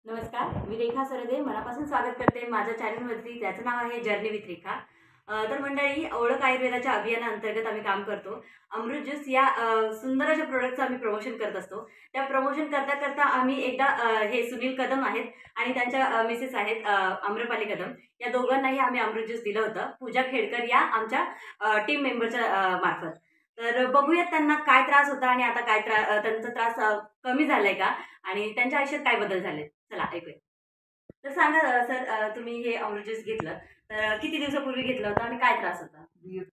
नमस्कार, मी रेखा सरदे मनापासून स्वागत करते माझ्या चॅनलवरती. त्याचं नाव आहे जर्नी विथ रेखा. तर मंडळी, ओळख आयुर्वेदाच्या अभियानाअंतर्गत आम्ही काम करतो. अमृत ज्यूस या सुंदर अशा प्रोडक्टचं आम्ही प्रमोशन करत असतो. त्या प्रमोशन करता करता आम्ही एकदा हे सुनील कदम आहेत आणि त्यांच्या मिसेस आहेत आम्रपाली कदम, या दोघांनाही आम्ही अमृत ज्यूस दिलं होतं पूजा खेडकर या आमच्या टीम मेंबरच्या मार्फत. तर बघूयात त्यांना काय त्रास होता आणि आता काय त्यांचा त्रास कमी झालाय का आणि त्यांच्या आयुष्यात काय बदल झाले. चला ऐकूया. तर सांगा सर, तुम्ही हे अमृत ज्यूस घेतलं तर किती दिवसापूर्वी घेतलं होतं आणि काय त्रास होता? एक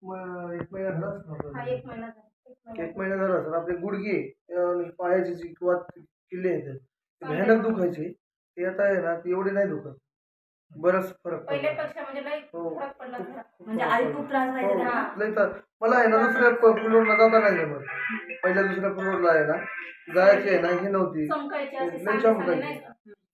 महिना झाला असेल आपल्याला. हा, 1 महिना झाला. एक महिना झाला असेल. आपले गुडघे आणि पायाचे जे किंवा किल्ले आहेत ते भयानक दुखायचे. ते आता आहे ना, ते एवढे नाही दुखत. बराच फरक पडला. पहिल्यापेक्षा म्हणजे लई हो. फरक पडला जरा. म्हणजे आधी खूप त्रास व्हायचा हो, त्यांना? लई त्रास. मला आहे ना दुसऱ्या फ्लोअरला जाता नाही जमत. पहिल्या दुसऱ्या फ्लोअरला आहे ना जायची आहे ना ही नव्हती. चमकायचे असे लई सांडे चमकायचे. नाही का?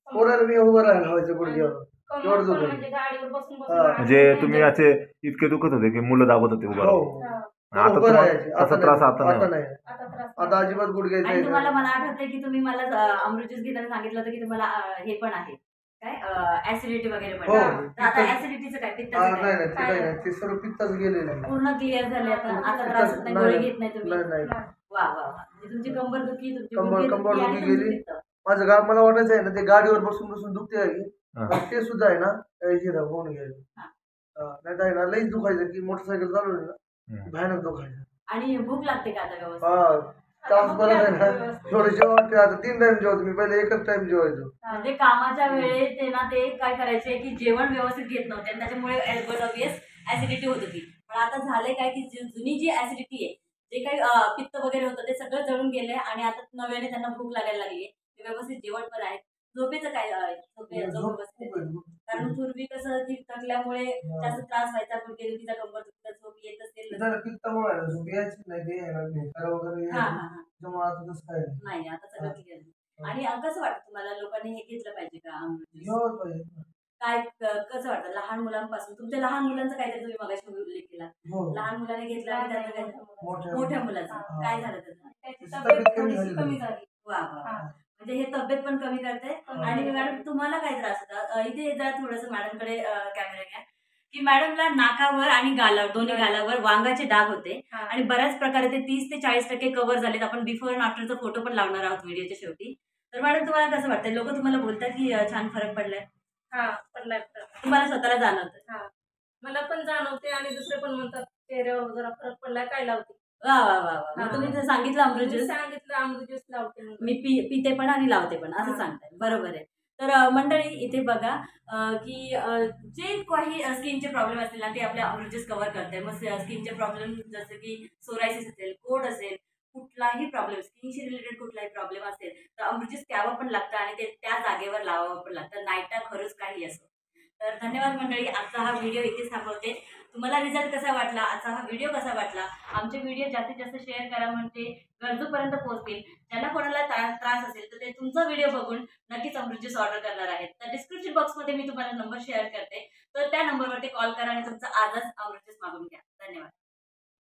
पोराला मी उभं राहायला व्हायचं गुडघ्यावर. कमर एवढं पण दुखायचं. म्हणजे गाडीवर बसून बसून हा. म्हणजे तुम्ही असे इतके दुखत होते की मुलं दाबत होते उभं राहून. हो. हा. आता उभं तुम्हाला राहायचे. असा त्रास आता नाही आता होत. नाही. आता त्रास आता अजिबात गुडघ्याचं आणि आहे तुम्हाला ना. मला आठवतंय की तुम्ही मला अमृत ज्यूस घेताना सांगितलं होतं की तुम्हाला हे पण आहे काय ऍसिडिटी वगैरे पण हो. आहे. तर आता ऍसिडिटीचं काय, हा, पित्ताचं नाही काय? नाही ते काही नाही. ते सर्व पित्ताच गेलेलं आहे. पूर्ण क्लिअर झाले आता त्रास होत नाही, नाही, गोळी घेत नाही तुम्ही? नाही नाही वा वा वा. म्हणजे तुमची कंबर दुखी, तुमची कंबर गुडघे आणि दुखी तुमचं गेली. पित्त. माझं गाव मला वाटायचं आहे ना ते गाडीवर बसून बसून दुखते आहे की हा. ते सुद्धा आहे ना हे होऊन गेलं. हा. नाही तर आहे ना लईच दुखायचं की मोटरसायकल चालवली ना हम्म. भयानक दुखायचं. आणि भूक लागते का आता व्यवस्थित? हा, तास बरं आहे ना थोडं जेवण आता 3 टाइम जेवतो मी, पहिले एकच टाइम जेवायचो. म्हणजे कामाच्या वेळेत ते ना ते काय करायचे की जेवण व्यवस्थित घेत नव्हते आणि त्याच्यामुळे ऑब्वियस ऍसिडिटी होत होती. पण आता झालंय काय की जुनी जी ऍसिडिटी आहे, जे काही पित्त वगैरे होतं ते सगळं जळून गेले आणि आता नव्याने त्यांना भूक लागायला लागली. ते व्यवस्थित जेवण पण आहे. झोपेचं काय झोप व्यवस्थित आहे? कारण पूर्वी कसं की थकल्यामुळे जास्त त्रास व्हायचा, गुडघेदुखीचा, कंबर दुखीचा, झोप येत असेल. पित्तामुळे आहे ना झोप यायची नाही, ते आहे ना ढेकर वगैरे हा यायची. हा हा. त्यामुळे आता तसं काय नाही. नाही, आता सगळं क्लिअर. आणि कसं वाटतं तुम्हाला, लोकांनी हे घेतलं पाहिजे का अमृत ज्यूस? जेवण पाहिजे. काय कसं वाटतं लहान मुलांपासून? तुमच्या लहान मुलांचा काहीतरी तुम्ही मगाशी उल्लेख केला. हो. लहान मुलाने घेतला आणि त्याचं काय? मोठ्या मुलाचं हा. काय झालं त्याचं? त्याची तब्येत तब्येत कमी थोडीशी झाली. कमी झाली. वा वा वा. हा. म्हणजे हे तब्येत पण कमी करते. आणि मॅडम, तुम्हाला काय त्रास होता? इथे जरा थोडंसं मॅडमकडे कॅमेरा घ्या. की मॅडमला नाकावर आणि गालावर, दोन्ही गालावर वांगाचे डाग होते हा. आणि बऱ्याच प्रकारे ते 30 ते 40% कव्हर झालेत. आपण बिफोर अँड आफ्टरचा फोटो पण लावणार आहोत व्हिडिओच्या शेवटी. तर मॅडम, तुम्हाला कसं वाटतंय? लोक तुम्हाला बोलतात की छान फरक पडलाय? हा, पडलाय फरक. तुम्हाला स्वतःला जाणवतं? हा, मला पण जाणवते आणि दुसरे पण म्हणतात चेहऱ्यावर जरा फरक पडलाय, काय लावते? वा वा वा वा. मग हा. तुम्ही जर सांगितलं अमृत मी ज्यूस, सांगितलं अमृत ज्यूस लावते म्हणून. मी पिते पण आणि लावते पण असं हा. सांगताय. बरोबर आहे. तर मंडळी, इथे बघा की जे काही स्किनचे प्रॉब्लेम असतील ना ते आपल्या अमृत ज्यूस कव्हर करते. मग स्किनचे प्रॉब्लेम जसं की सोरायसिस असेल, कोड असेल, कुठलाही प्रॉब्लेम, स्किनशी रिलेटेड कुठलाही प्रॉब्लेम असेल तर अमृत ज्यूस प्यावं पण लागतं आणि ते त्या जागेवर लावावं पण लागतं, नाईटा खरंच काही असो. तर धन्यवाद मंडळी. आजचा हा व्हिडिओ इथेच थांबवते. तुम्हाला रिझल्ट कसा वाटला, आजचा हा व्हिडिओ कसा वाटला, आमचे व्हिडिओ जास्तीत जास्त शेअर करा म्हणजे गरजूपर्यंत पोहोचतील. ज्यांना कोणाला त्रास असेल तर ते तुमचा व्हिडिओ बघून नक्कीच अमृत ज्यूस ऑर्डर करणार आहेत. तर डिस्क्रिप्शन बॉक्समध्ये मी तुम्हाला नंबर शेअर करते, तर त्या नंबरवरती कॉल करा आणि तुमचा आजच अमृत ज्यूस मागून घ्या. धन्यवाद.